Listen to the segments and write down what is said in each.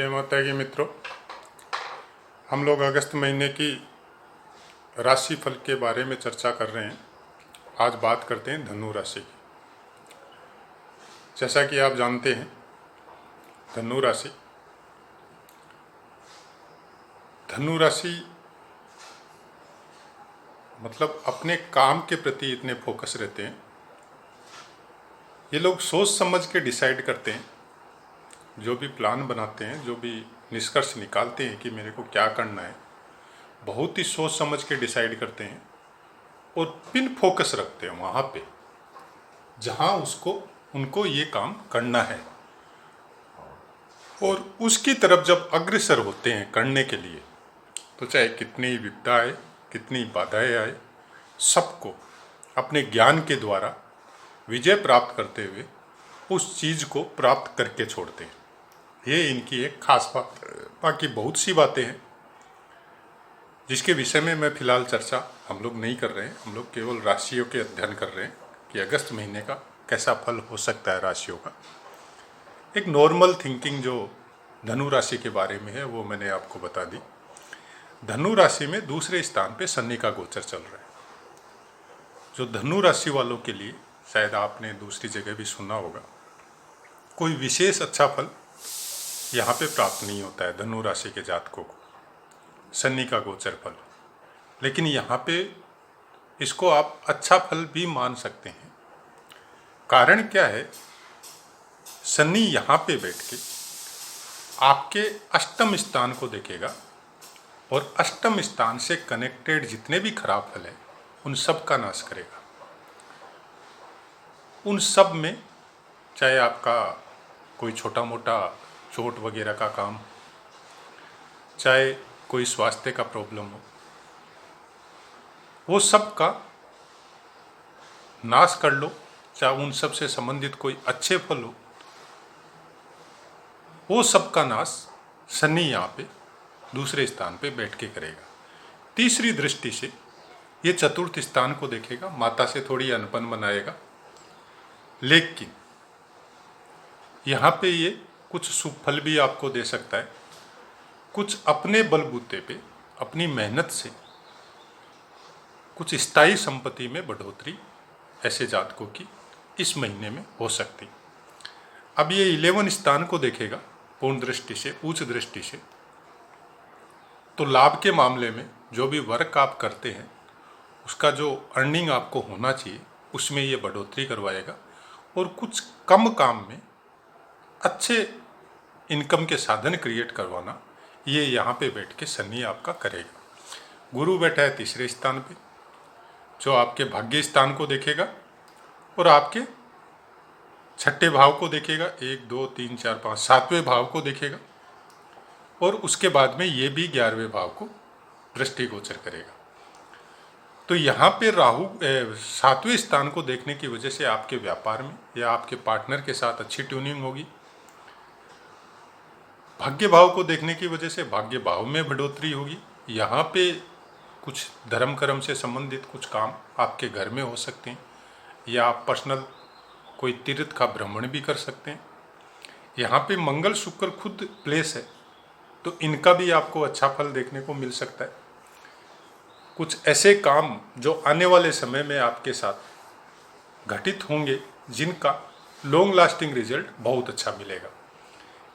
जय माता की मित्रों, हम लोग अगस्त महीने की राशि फल के बारे में चर्चा कर रहे हैं। आज बात करते हैं धनु राशि की। जैसा कि आप जानते हैं, धनु राशि मतलब अपने काम के प्रति इतने फोकस रहते हैं। ये लोग सोच समझ के डिसाइड करते हैं, जो भी प्लान बनाते हैं, जो भी निष्कर्ष निकालते हैं कि मेरे को क्या करना है, बहुत ही सोच समझ के डिसाइड करते हैं और पिन फोकस रखते हैं वहाँ पे जहाँ उनको ये काम करना है। और उसकी तरफ जब अग्रसर होते हैं करने के लिए, तो चाहे कितनी ही विपदा आए, कितनी बाधाएं आए, सबको अपने ज्ञान के द्वारा विजय प्राप्त करते हुए उस चीज़ को प्राप्त करके छोड़ते हैं। ये इनकी एक खास बात। बाकी बहुत सी बातें हैं जिसके विषय में मैं फिलहाल चर्चा हम लोग नहीं कर रहे हैं। हम लोग केवल राशियों के अध्ययन कर रहे हैं कि अगस्त महीने का कैसा फल हो सकता है राशियों का। एक नॉर्मल थिंकिंग जो धनु राशि के बारे में है वो मैंने आपको बता दी। धनु राशि में दूसरे स्थान पे शनि का गोचर चल रहा है, जो धनु राशि वालों के लिए शायद आपने दूसरी जगह भी सुना होगा, कोई विशेष अच्छा फल यहाँ पे प्राप्त नहीं होता है धनु राशि के जातकों को, शनि का गोचर फल। लेकिन यहाँ पे इसको आप अच्छा फल भी मान सकते हैं। कारण क्या है, शनि यहाँ पे बैठ के आपके अष्टम स्थान को देखेगा और अष्टम स्थान से कनेक्टेड जितने भी खराब फल हैं उन सब का नाश करेगा। उन सब में चाहे आपका कोई छोटा मोटा चोट वगैरह का काम, चाहे कोई स्वास्थ्य का प्रॉब्लम हो, वो सब का नाश कर लो। चाहे उन सब से संबंधित कोई अच्छे फल हो, वो सब का नाश शनि यहाँ पे दूसरे स्थान पे बैठ के करेगा। तीसरी दृष्टि से ये चतुर्थ स्थान को देखेगा, माता से थोड़ी अनबन बनाएगा, लेकिन यहाँ पे ये कुछ शुभ फल भी आपको दे सकता है। कुछ अपने बलबूते पे, अपनी मेहनत से कुछ स्थायी संपत्ति में बढ़ोतरी ऐसे जातकों की इस महीने में हो सकती। अब ये 11 स्थान को देखेगा पूर्ण दृष्टि से, उच्च दृष्टि से, तो लाभ के मामले में जो भी वर्क आप करते हैं उसका जो अर्निंग आपको होना चाहिए उसमें ये बढ़ोतरी करवाएगा। और कुछ कम काम में अच्छे इनकम के साधन क्रिएट करवाना ये यहाँ पे बैठ के शनि आपका करेगा। गुरु बैठा है तीसरे स्थान पे, जो आपके भाग्य स्थान को देखेगा और आपके छठे भाव को देखेगा, 1 2 3 4 5 सातवें भाव को देखेगा। और उसके बाद में ये भी 11वें भाव को दृष्टिगोचर करेगा। तो यहाँ पे राहु 7वें स्थान को देखने की वजह से आपके व्यापार में या आपके पार्टनर के साथ अच्छी ट्यूनिंग होगी। भाग्य भाव को देखने की वजह से भाग्य भाव में बढ़ोतरी होगी। यहाँ पे कुछ धर्म कर्म से संबंधित कुछ काम आपके घर में हो सकते हैं, या आप पर्सनल कोई तीर्थ का भ्रमण भी कर सकते हैं। यहाँ पे मंगल शुक्र खुद प्लेस है, तो इनका भी आपको अच्छा फल देखने को मिल सकता है। कुछ ऐसे काम जो आने वाले समय में आपके साथ घटित होंगे जिनका लॉन्ग लास्टिंग रिजल्ट बहुत अच्छा मिलेगा।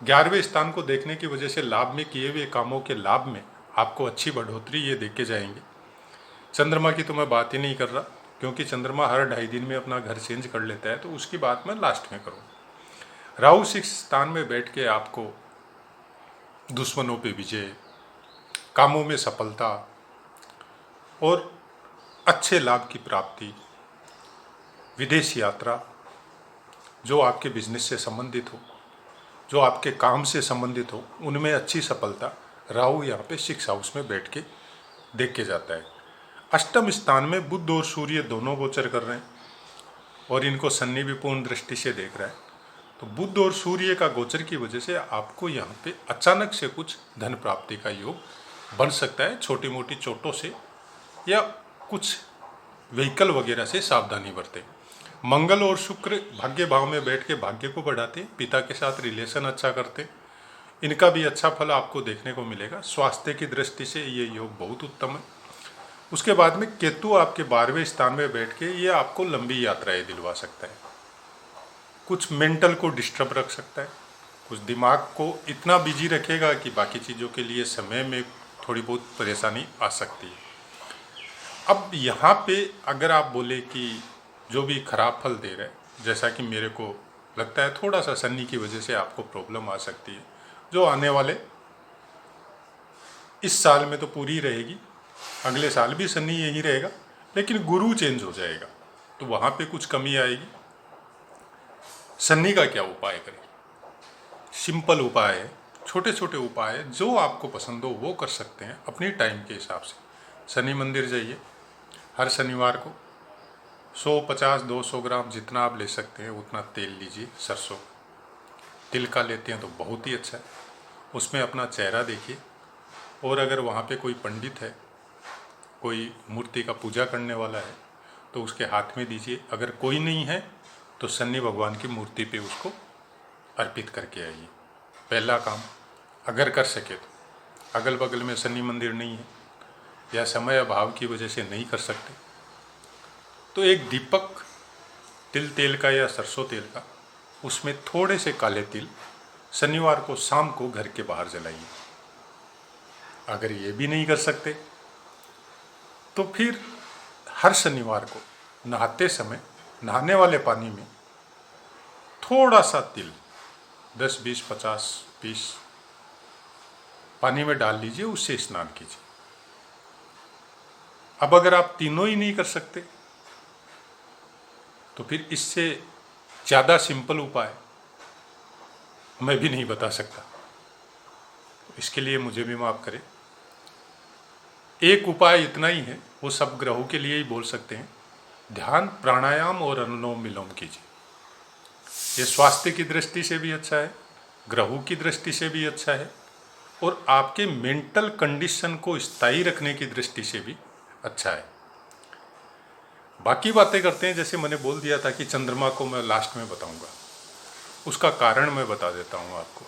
11वें स्थान को देखने की वजह से लाभ में किए हुए कामों के लाभ में आपको अच्छी बढ़ोतरी ये देखे जाएंगे। चंद्रमा की तो मैं बात ही नहीं कर रहा, क्योंकि चंद्रमा हर 2.5 दिन में अपना घर चेंज कर लेता है, तो उसकी बात मैं लास्ट में करूँ। राहु 6 स्थान में बैठ के आपको दुश्मनों पे विजय, कामों में सफलता और अच्छे लाभ की प्राप्ति, विदेश यात्रा, जो आपके बिजनेस से संबंधित हो, जो आपके काम से संबंधित हो, उनमें अच्छी सफलता राहु यहाँ पे 6 हाउस में बैठ के देख के जाता है। अष्टम स्थान में बुध और सूर्य दोनों गोचर कर रहे हैं और इनको शनि भी पूर्ण दृष्टि से देख रहा है। तो बुध और सूर्य का गोचर की वजह से आपको यहाँ पे अचानक से कुछ धन प्राप्ति का योग बन सकता है। छोटी मोटी चोटों से या कुछ व्हीकल वगैरह से सावधानी बरतें। मंगल और शुक्र भाग्य भाव में बैठ के भाग्य को बढ़ाते, पिता के साथ रिलेशन अच्छा करते, इनका भी अच्छा फल आपको देखने को मिलेगा। स्वास्थ्य की दृष्टि से ये योग बहुत उत्तम है। उसके बाद में केतु आपके 12वें स्थान में बैठ के ये आपको लंबी यात्राएं दिलवा सकता है, कुछ मेंटल को डिस्टर्ब रख सकता है, कुछ दिमाग को इतना बिजी रखेगा कि बाकी चीज़ों के लिए समय में थोड़ी बहुत परेशानी आ सकती है। अब यहाँ पे अगर आप बोले कि जो भी खराब फल दे रहे हैं, जैसा कि मेरे को लगता है थोड़ा सा शनि की वजह से आपको प्रॉब्लम आ सकती है, जो आने वाले इस साल में तो पूरी रहेगी, अगले साल भी शनि यही रहेगा, लेकिन गुरु चेंज हो जाएगा तो वहाँ पे कुछ कमी आएगी। शनि का क्या उपाय करें? सिंपल उपाय है, छोटे छोटे उपाय है, जो आपको पसंद हो वो कर सकते हैं अपनी टाइम के हिसाब से। शनि मंदिर जाइए, हर शनिवार को 100, 50, 200 ग्राम जितना आप ले सकते हैं उतना तेल लीजिए। सरसों तिल का लेते हैं तो बहुत ही अच्छा है। उसमें अपना चेहरा देखिए, और अगर वहाँ पे कोई पंडित है, कोई मूर्ति का पूजा करने वाला है तो उसके हाथ में दीजिए। अगर कोई नहीं है तो शनि भगवान की मूर्ति पे उसको अर्पित करके आइए। पहला काम अगर कर सके तो, अगल बगल में शनि मंदिर नहीं है या समय अभाव की वजह से नहीं कर सकते तो एक दीपक तिल तेल का या सरसों तेल का, उसमें थोड़े से काले तिल शनिवार को शाम को घर के बाहर जलाइए। अगर ये भी नहीं कर सकते तो फिर हर शनिवार को नहाते समय नहाने वाले पानी में थोड़ा सा तिल 10, 20, 50 पीस पानी में डाल लीजिए, उससे स्नान कीजिए। अब अगर आप तीनों ही नहीं कर सकते तो फिर इससे ज़्यादा सिंपल उपाय मैं भी नहीं बता सकता, इसके लिए मुझे भी माफ़ करें। एक उपाय इतना ही है, वो सब ग्रहों के लिए ही बोल सकते हैं, ध्यान, प्राणायाम और अनुलोम विलोम कीजिए। ये स्वास्थ्य की दृष्टि से भी अच्छा है, ग्रहों की दृष्टि से भी अच्छा है, और आपके मेंटल कंडीशन को स्थायी रखने की दृष्टि से भी अच्छा है। बाकी बातें करते हैं, जैसे मैंने बोल दिया था कि चंद्रमा को मैं लास्ट में बताऊंगा, उसका कारण मैं बता देता हूं आपको।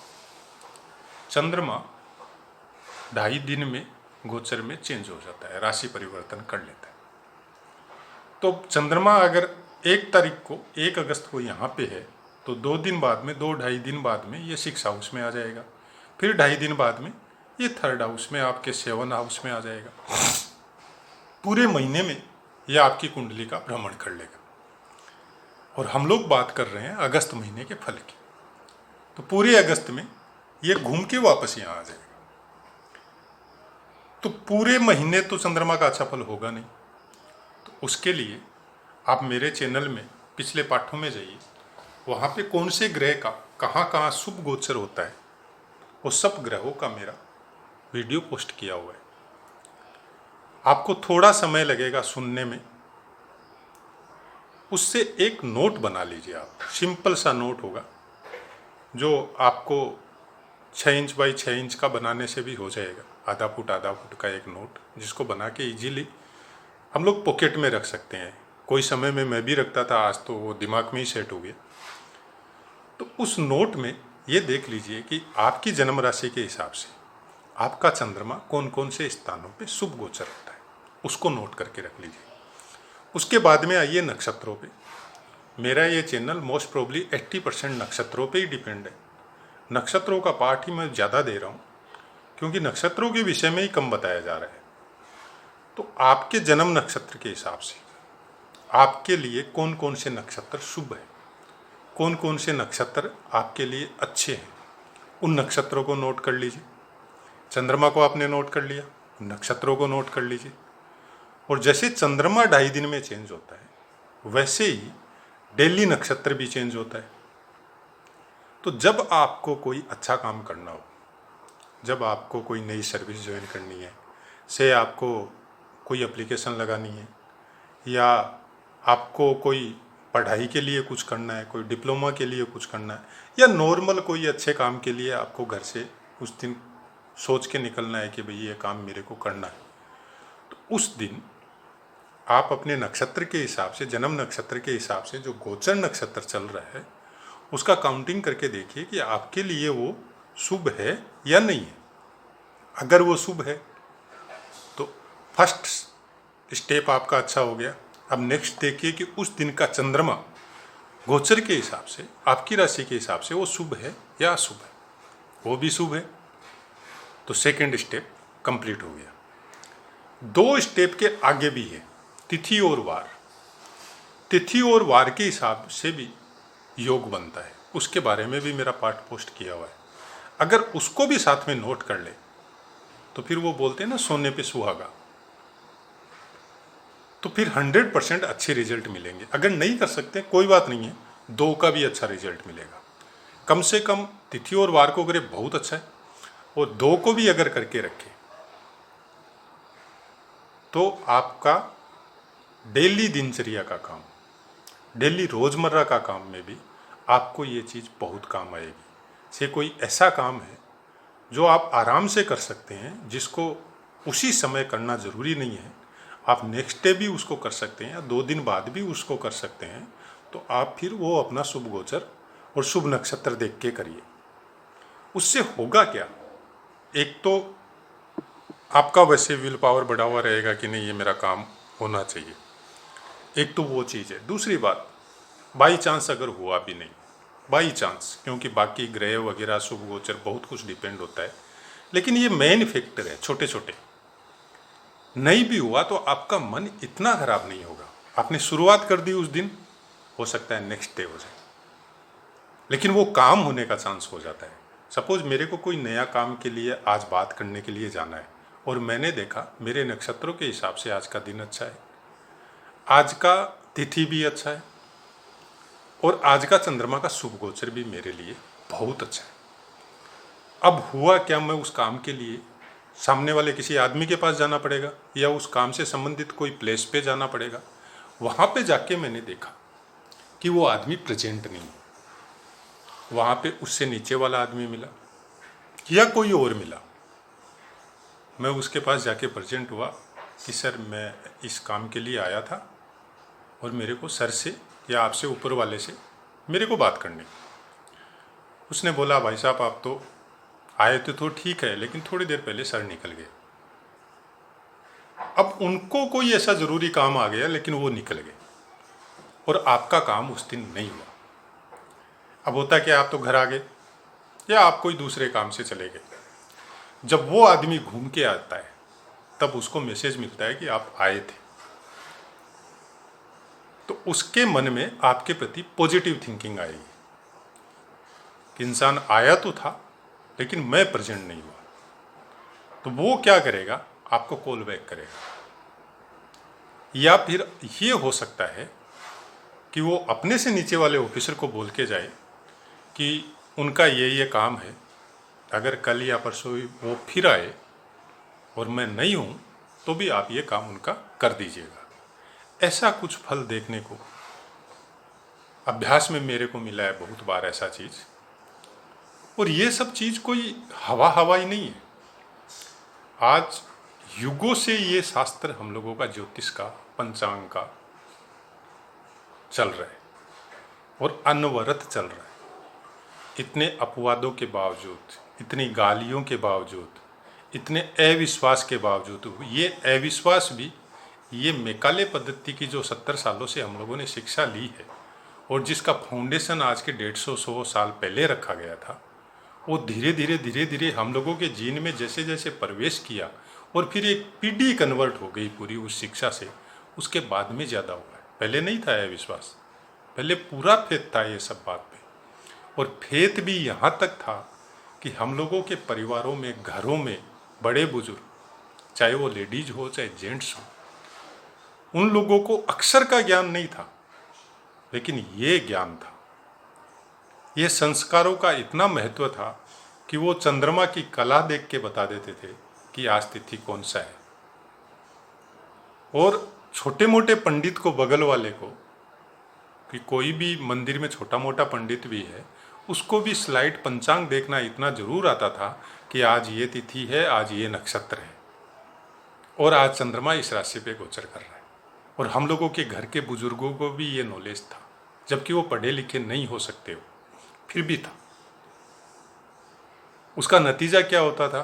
चंद्रमा 2.5 दिन में गोचर में चेंज हो जाता है, राशि परिवर्तन कर लेता है। तो चंद्रमा अगर 1 तारीख को 1 अगस्त को यहाँ पे है तो 2 दिन बाद में, 2-2.5 दिन बाद में ये 6 हाउस में आ जाएगा। फिर 2.5 दिन बाद में ये 3rd हाउस में, आपके 7 हाउस में आ जाएगा। पूरे महीने में ये आपकी कुंडली का भ्रमण कर लेगा। और हम लोग बात कर रहे हैं अगस्त महीने के फल की, तो पूरे अगस्त में ये घूम के वापस यहाँ आ जाएगा। तो पूरे महीने तो चंद्रमा का अच्छा फल होगा नहीं। तो उसके लिए आप मेरे चैनल में पिछले पाठों में जाइए, वहाँ पे कौन से ग्रह का कहाँ कहाँ शुभ गोचर होता है वो सब ग्रहों का मेरा वीडियो पोस्ट किया हुआ है। आपको थोड़ा समय लगेगा सुनने में, उससे एक नोट बना लीजिए आप। सिंपल सा नोट होगा जो आपको 6 इंच बाई 6 इंच का बनाने से भी हो जाएगा। आधा फुट का एक नोट, जिसको बना के इजीली हम लोग पॉकेट में रख सकते हैं। कोई समय में मैं भी रखता था, आज तो वो दिमाग में ही सेट हो गया। तो उस नोट में ये देख लीजिए कि आपकी जन्म राशि के हिसाब से आपका चंद्रमा कौन कौन से स्थानों पे शुभ गोचर होता है, उसको नोट करके रख लीजिए। उसके बाद में आइए नक्षत्रों पे। मेरा ये चैनल मोस्ट प्रोबली 80% नक्षत्रों पे ही डिपेंड है। नक्षत्रों का पाठ ही मैं ज़्यादा दे रहा हूँ क्योंकि नक्षत्रों के विषय में ही कम बताया जा रहा है। तो आपके जन्म नक्षत्र के हिसाब से आपके लिए कौन कौन से नक्षत्र शुभ है, कौन कौन से नक्षत्र आपके लिए अच्छे हैं, उन नक्षत्रों को नोट कर लीजिए। चंद्रमा को आपने नोट कर लिया, नक्षत्रों को नोट कर लीजिए। और जैसे चंद्रमा 2.5 दिन में चेंज होता है वैसे ही डेली नक्षत्र भी चेंज होता है। तो जब आपको कोई अच्छा काम करना हो, जब आपको कोई नई सर्विस ज्वाइन करनी है, से आपको कोई एप्लीकेशन लगानी है, या आपको कोई पढ़ाई के लिए कुछ करना है, कोई डिप्लोमा के लिए कुछ करना है, या नॉर्मल कोई अच्छे काम के लिए आपको घर से कुछ दिन सोच के निकलना है कि भाई ये काम मेरे को करना है, तो उस दिन आप अपने नक्षत्र के हिसाब से, जन्म नक्षत्र के हिसाब से जो गोचर नक्षत्र चल रहा है उसका काउंटिंग करके देखिए कि आपके लिए वो शुभ है या नहीं है। अगर वो शुभ है तो फर्स्ट स्टेप आपका अच्छा हो गया। अब नेक्स्ट देखिए कि उस दिन का चंद्रमा गोचर के हिसाब से, आपकी राशि के हिसाब से वो शुभ है या अशुभ है। वो भी शुभ है तो सेकंड स्टेप कंप्लीट हो गया। 2 स्टेप के आगे भी है, तिथि और वार। तिथि और वार के हिसाब से भी योग बनता है, उसके बारे में भी मेरा पाठ पोस्ट किया हुआ है। अगर उसको भी साथ में नोट कर ले तो फिर वो बोलते हैं ना, सोने पे सुहागा, तो फिर 100% अच्छे रिजल्ट मिलेंगे। अगर नहीं कर सकते कोई बात नहीं है, 2 का भी अच्छा रिजल्ट मिलेगा। कम से कम तिथि और वार को करें बहुत अच्छा है, और 2 को भी अगर करके रखें तो आपका डेली दिनचर्या का काम, डेली रोज़मर्रा का काम में भी आपको ये चीज़ बहुत काम आएगी। से कोई ऐसा काम है जो आप आराम से कर सकते हैं, जिसको उसी समय करना ज़रूरी नहीं है, आप नेक्स्ट डे भी उसको कर सकते हैं या 2 दिन बाद भी उसको कर सकते हैं, तो आप फिर वो अपना शुभ गोचर और शुभ नक्षत्र देख के करिए। उससे होगा क्या, एक तो आपका वैसे विल पावर बढ़ा हुआ रहेगा कि नहीं ये मेरा काम होना चाहिए, एक तो वो चीज़ है। दूसरी बात, बाई चांस अगर हुआ भी नहीं, बाई चांस, क्योंकि बाकी ग्रह वगैरह शुभ गोचर बहुत कुछ डिपेंड होता है, लेकिन ये मेन फैक्टर है, छोटे छोटे नहीं भी हुआ तो आपका मन इतना खराब नहीं होगा। आपने शुरुआत कर दी उस दिन, हो सकता है नेक्स्ट डे हो जाए, लेकिन वो काम होने का चांस हो जाता है। सपोज मेरे को कोई नया काम के लिए आज बात करने के लिए जाना है, और मैंने देखा मेरे नक्षत्रों के हिसाब से आज का दिन अच्छा है, आज का तिथि भी अच्छा है, और आज का चंद्रमा का शुभ गोचर भी मेरे लिए बहुत अच्छा है। अब हुआ क्या, मैं उस काम के लिए सामने वाले किसी आदमी के पास जाना पड़ेगा या उस काम से संबंधित कोई प्लेस पे जाना पड़ेगा। वहाँ पे जाके मैंने देखा कि वो आदमी प्रेजेंट नहीं है। वहाँ पे उससे नीचे वाला आदमी मिला या कोई और मिला। मैं उसके पास जाके प्रेजेंट हुआ कि सर मैं इस काम के लिए आया था और मेरे को सर से या आपसे ऊपर वाले से मेरे को बात करनी। उसने बोला भाई साहब आप तो आए तो ठीक है, लेकिन थोड़ी देर पहले सर निकल गए। अब उनको कोई ऐसा ज़रूरी काम आ गया, लेकिन वो निकल गए और आपका काम उस दिन नहीं हुआ। अब होता कि आप तो घर आ गए या आप कोई दूसरे काम से चले गए। जब वो आदमी घूम के आता है तब उसको मैसेज मिलता है कि आप आए थे, तो उसके मन में आपके प्रति पॉजिटिव थिंकिंग आएगी कि इंसान आया तो था लेकिन मैं प्रेजेंट नहीं हुआ। तो वो क्या करेगा, आपको कॉल बैक करेगा। या फिर ये हो सकता है कि वो अपने से नीचे वाले ऑफिसर को बोल के जाए कि उनका ये काम है, अगर कल या परसों वो फिर आए और मैं नहीं हूँ तो भी आप ये काम उनका कर दीजिएगा। ऐसा कुछ फल देखने को अभ्यास में मेरे को मिला है बहुत बार ऐसा चीज़। और ये सब चीज़ कोई हवा ही नहीं है। आज युगों से ये शास्त्र हम लोगों का, ज्योतिष का, पंचांग का चल रहा है और अनवरत चल रहा है। इतने अपवादों के बावजूद, इतनी गालियों के बावजूद, इतने अविश्वास के बावजूद, ये अविश्वास भी ये मैकाले पद्धति की जो 70 सालों से हम लोगों ने शिक्षा ली है और जिसका फाउंडेशन आज के 150-100 साल पहले रखा गया था, वो धीरे धीरे हम लोगों के जीन में जैसे जैसे प्रवेश किया और फिर एक पीढ़ी कन्वर्ट हो गई पूरी उस शिक्षा से, उसके बाद में ज़्यादा हुआ है। पहले नहीं था यह विश्वास, पहले पूरा फेथ था ये सब बात पे। और फेथ भी यहाँ तक था कि हम लोगों के परिवारों में, घरों में बड़े बुजुर्ग, चाहे वो लेडीज हो चाहे जेंट्स हो, उन लोगों को अक्षर का ज्ञान नहीं था, लेकिन ये ज्ञान था। ये संस्कारों का इतना महत्व था कि वो चंद्रमा की कला देख के बता देते थे कि आज तिथि कौन सा है। और छोटे मोटे पंडित को, बगल वाले को, कि कोई भी मंदिर में छोटा मोटा पंडित भी है, उसको भी स्लाइड पंचांग देखना इतना जरूर आता था कि आज ये तिथि है, आज ये नक्षत्र है और आज चंद्रमा इस राशि पे गोचर कर रहा है। और हम लोगों के घर के बुजुर्गों को भी ये नॉलेज था, जबकि वो पढ़े लिखे नहीं हो सकते हो, फिर भी था। उसका नतीजा क्या होता था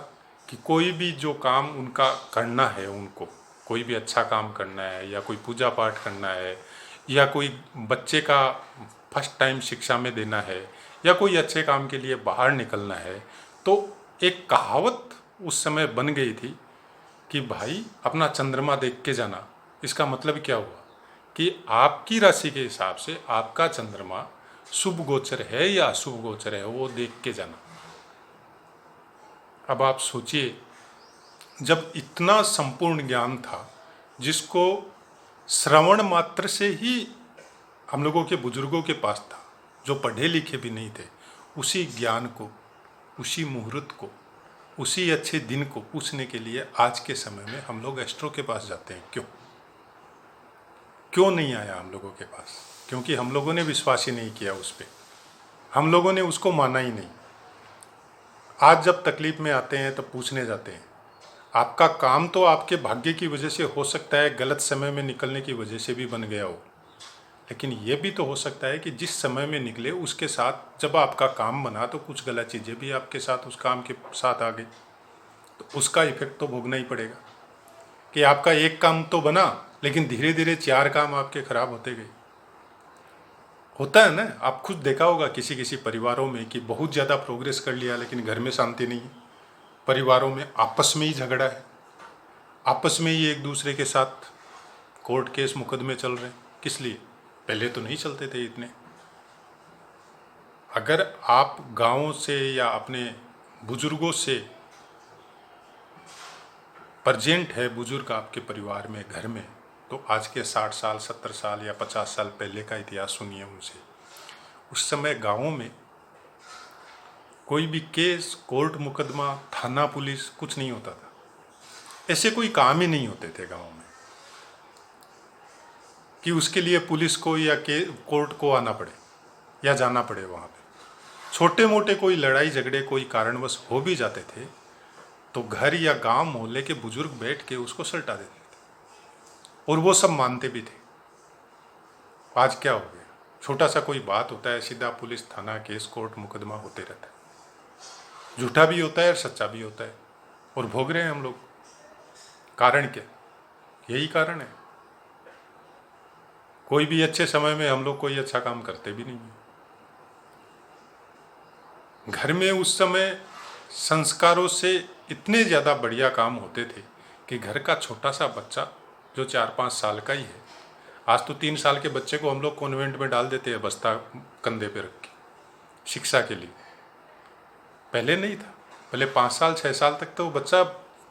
कि कोई भी जो काम उनका करना है, उनको कोई भी अच्छा काम करना है या कोई पूजा पाठ करना है या कोई बच्चे का फर्स्ट टाइम शिक्षा में देना है या कोई अच्छे काम के लिए बाहर निकलना है, तो एक कहावत उस समय बन गई थी कि भाई अपना चंद्रमा देख के जाना। इसका मतलब क्या हुआ कि आपकी राशि के हिसाब से आपका चंद्रमा शुभ गोचर है या अशुभ गोचर है, वो देख के जाना। अब आप सोचिए, जब इतना संपूर्ण ज्ञान था जिसको श्रवण मात्र से ही हम लोगों के बुजुर्गों के पास था, जो पढ़े लिखे भी नहीं थे, उसी ज्ञान को, उसी मुहूर्त को, उसी अच्छे दिन को पूछने के लिए आज के समय में हम लोग एस्ट्रो के पास जाते हैं। क्यों नहीं आया हम लोगों के पास? क्योंकि हम लोगों ने विश्वास ही नहीं किया उस पर, हम लोगों ने उसको माना ही नहीं। आज जब तकलीफ में आते हैं तब पूछने जाते हैं। आपका काम तो आपके भाग्य की वजह से हो सकता है, गलत समय में निकलने की वजह से भी बन गया हो, लेकिन ये भी तो हो सकता है कि जिस समय में निकले उसके साथ जब आपका काम बना तो कुछ गलत चीज़ें भी आपके साथ उस काम के साथ आ गई, तो उसका इफेक्ट तो भोगना ही पड़ेगा। कि आपका एक काम तो बना लेकिन धीरे धीरे 4 काम आपके खराब होते गए। होता है ना, आप खुद देखा होगा किसी किसी परिवारों में कि बहुत ज़्यादा प्रोग्रेस कर लिया लेकिन घर में शांति नहीं है, परिवारों में आपस में ही झगड़ा है, आपस में ही एक दूसरे के साथ कोर्ट केस मुकदमे चल रहे हैं। किस लिए? पहले तो नहीं चलते थे इतने। अगर आप गाँव से या अपने बुजुर्गों से प्रजेंट है बुजुर्ग आपके परिवार में, घर में, तो आज के 60 साल 70 साल या 50 साल पहले का इतिहास सुनिए उनसे। उस समय गाँवों में कोई भी केस, कोर्ट मुकदमा, थाना पुलिस कुछ नहीं होता था। ऐसे कोई काम ही नहीं होते थे गाँव में कि उसके लिए पुलिस को या कोर्ट को आना पड़े या जाना पड़े वहाँ पे। छोटे मोटे कोई लड़ाई झगड़े कोई कारणवश हो भी जाते थे तो घर या गांव मोहल्ले के बुजुर्ग बैठ के उसको सलटा देते थे और वो सब मानते भी थे। आज क्या हो गया? छोटा सा कोई बात होता है, सीधा पुलिस, थाना, केस, कोर्ट, मुकदमा होते रहता है। झूठा भी होता है और सच्चा भी होता है, और भोग रहे हैं हम लोग। कारण क्या? यही कारण है। कोई भी अच्छे समय में हम लोग कोई अच्छा काम करते भी नहीं है। घर में उस समय संस्कारों से इतने ज़्यादा बढ़िया काम होते थे कि घर का छोटा सा बच्चा जो 4-5 साल का ही है, आज तो 3 साल के बच्चे को हम लोग कॉन्वेंट में डाल देते हैं बस्ता कंधे पे रख के शिक्षा के लिए। पहले नहीं था। पहले 5 साल 6 साल तक तो बच्चा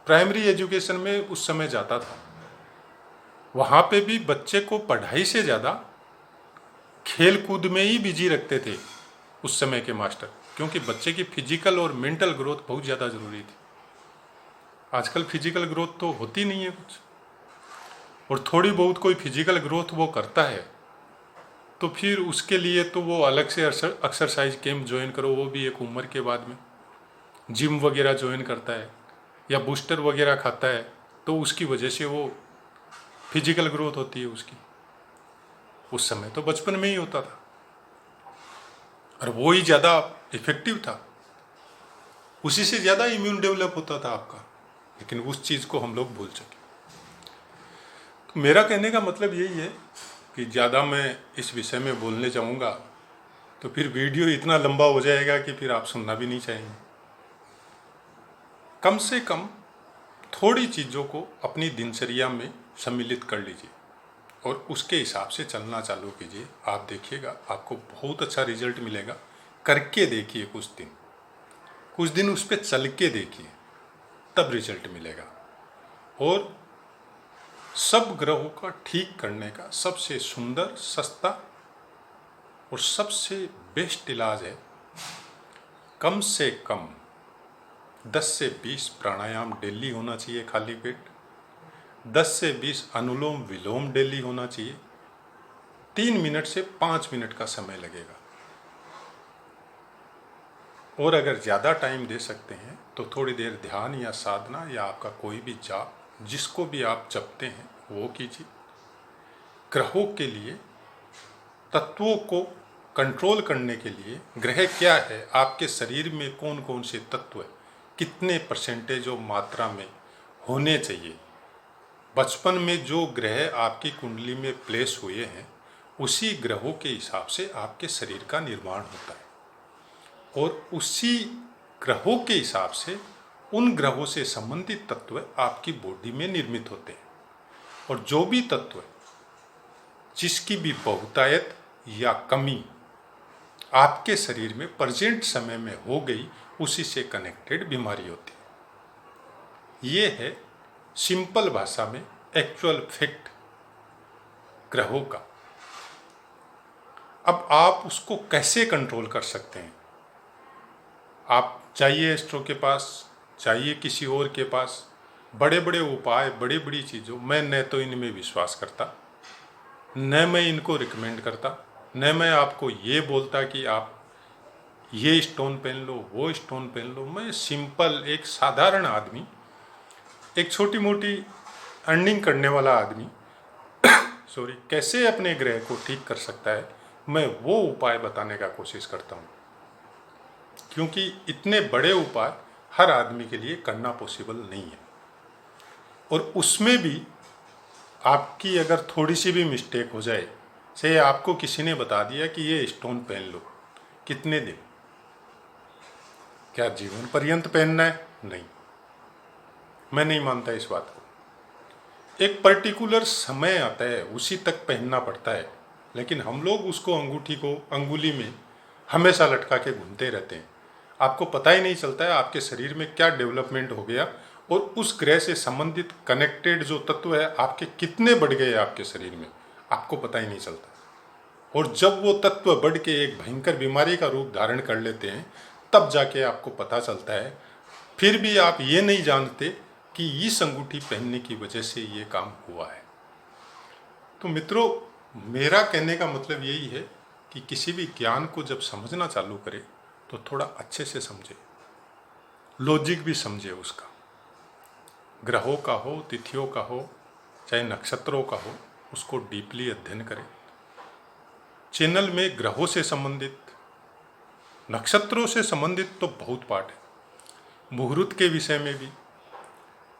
प्राइमरी एजुकेशन में उस समय जाता था। वहाँ पे भी बच्चे को पढ़ाई से ज़्यादा खेल कूद में ही बिजी रखते थे उस समय के मास्टर, क्योंकि बच्चे की फिजिकल और मेंटल ग्रोथ बहुत ज़्यादा ज़रूरी थी। आजकल फिजिकल ग्रोथ तो होती नहीं है कुछ, और थोड़ी बहुत कोई फिजिकल ग्रोथ वो करता है तो फिर उसके लिए तो वो अलग से एक्सरसाइज कैंप ज्वाइन करो, वो भी एक उम्र के बाद में। जिम वगैरह ज्वाइन करता है या बूस्टर वगैरह खाता है तो उसकी वजह से वो फिजिकल ग्रोथ होती है उसकी। उस समय तो बचपन में ही होता था और वो ही ज़्यादा इफेक्टिव था, उसी से ज़्यादा इम्यून डेवलप होता था आपका। लेकिन उस चीज़ को हम लोग भूल चुके। तो मेरा कहने का मतलब यही है कि ज़्यादा मैं इस विषय में बोलने जाऊँगा तो फिर वीडियो इतना लंबा हो जाएगा कि फिर आप सुनना भी नहीं चाहेंगे। कम से कम थोड़ी चीज़ों को अपनी दिनचर्या में सम्मिलित कर लीजिए और उसके हिसाब से चलना चालू कीजिए। आप देखिएगा आपको बहुत अच्छा रिजल्ट मिलेगा। करके देखिए, कुछ दिन उस पर चल के देखिए, तब रिजल्ट मिलेगा। और सब ग्रहों का ठीक करने का सबसे सुंदर, सस्ता और सबसे बेस्ट इलाज है कम से कम 10 से 20 प्राणायाम डेली होना चाहिए खाली पेट, 10 से 20 अनुलोम विलोम डेली होना चाहिए। 3 मिनट से 5 मिनट का समय लगेगा। और अगर ज़्यादा टाइम दे सकते हैं तो थोड़ी देर ध्यान या साधना या आपका कोई भी जाप, जिसको भी आप जपते हैं वो कीजिए। ग्रहों के लिए, तत्वों को कंट्रोल करने के लिए, ग्रह क्या है, आपके शरीर में कौन कौन से तत्व है कितने परसेंटेज और मात्रा में होने चाहिए। बचपन में जो ग्रह आपकी कुंडली में प्लेस हुए हैं उसी ग्रहों के हिसाब से आपके शरीर का निर्माण होता है और उसी ग्रहों के हिसाब से उन ग्रहों से संबंधित तत्व आपकी बॉडी में निर्मित होते हैं। और जो भी तत्व जिसकी भी बहुतायत या कमी आपके शरीर में प्रेजेंट समय में हो गई उसी से कनेक्टेड बीमारी होती है। ये है सिंपल भाषा में एक्चुअल फैक्ट ग्रहों का। अब आप उसको कैसे कंट्रोल कर सकते हैं? आप जाइए एस्ट्रो के पास, जाइए किसी और के पास, बड़े बड़े उपाय, बड़ी बड़ी चीज़ों, मैं न तो इनमें विश्वास करता, न मैं इनको रिकमेंड करता, न मैं आपको ये बोलता कि आप ये स्टोन पहन लो, वो स्टोन पहन लो। मैं सिंपल एक साधारण आदमी, एक छोटी मोटी अर्निंग करने वाला आदमी कैसे अपने ग्रह को ठीक कर सकता है, मैं वो उपाय बताने का कोशिश करता हूँ। क्योंकि इतने बड़े उपाय हर आदमी के लिए करना पॉसिबल नहीं है। और उसमें भी आपकी अगर थोड़ी सी भी मिस्टेक हो जाए, से आपको किसी ने बता दिया कि ये स्टोन पहन लो, कितने दिन, क्या जीवन पर्यंत पहनना है? नहीं, मैं नहीं मानता इस बात को। एक पर्टिकुलर समय आता है, उसी तक पहनना पड़ता है, लेकिन हम लोग उसको अंगूठी को अंगुली में हमेशा लटका के घूमते रहते हैं। आपको पता ही नहीं चलता है आपके शरीर में क्या डेवलपमेंट हो गया और उस ग्रह से संबंधित कनेक्टेड जो तत्व है आपके कितने बढ़ गए आपके शरीर में, आपको पता ही नहीं चलता। और जब वो तत्व बढ़ के एक भयंकर बीमारी का रूप धारण कर लेते हैं तब जाके आपको पता चलता है। फिर भी आप ये नहीं जानते कि इस अंगूठी पहनने की वजह से ये काम हुआ है। तो मित्रों, मेरा कहने का मतलब यही है कि किसी भी ज्ञान को जब समझना चालू करें तो थोड़ा अच्छे से समझे, लॉजिक भी समझे उसका। ग्रहों का हो, तिथियों का हो, चाहे नक्षत्रों का हो, उसको डीपली अध्ययन करें। चैनल में ग्रहों से संबंधित, नक्षत्रों से संबंधित तो बहुत पाठ है। मुहूर्त के विषय में भी,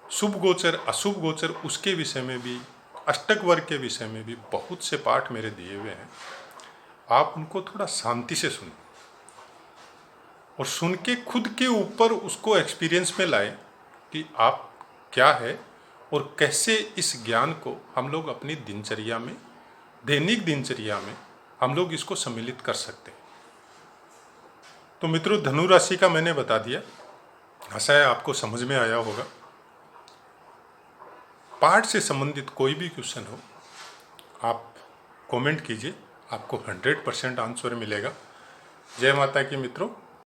शुभ गोचर अशुभ गोचर उसके विषय में भी, अष्टक वर्ग के विषय में भी बहुत से पाठ मेरे दिए हुए हैं। आप उनको थोड़ा शांति से सुनें और सुन के खुद के ऊपर उसको एक्सपीरियंस में लाएं कि आप क्या है और कैसे इस ज्ञान को हम लोग अपनी दिनचर्या में, दैनिक दिनचर्या में हम लोग इसको सम्मिलित कर सकते हैं। तो मित्रों, धनु राशि का मैंने बता दिया, आशा है आपको समझ में आया होगा। पाठ से संबंधित कोई भी क्वेश्चन हो आप कमेंट कीजिए, आपको 100% आंसर मिलेगा। जय माता की मित्रों।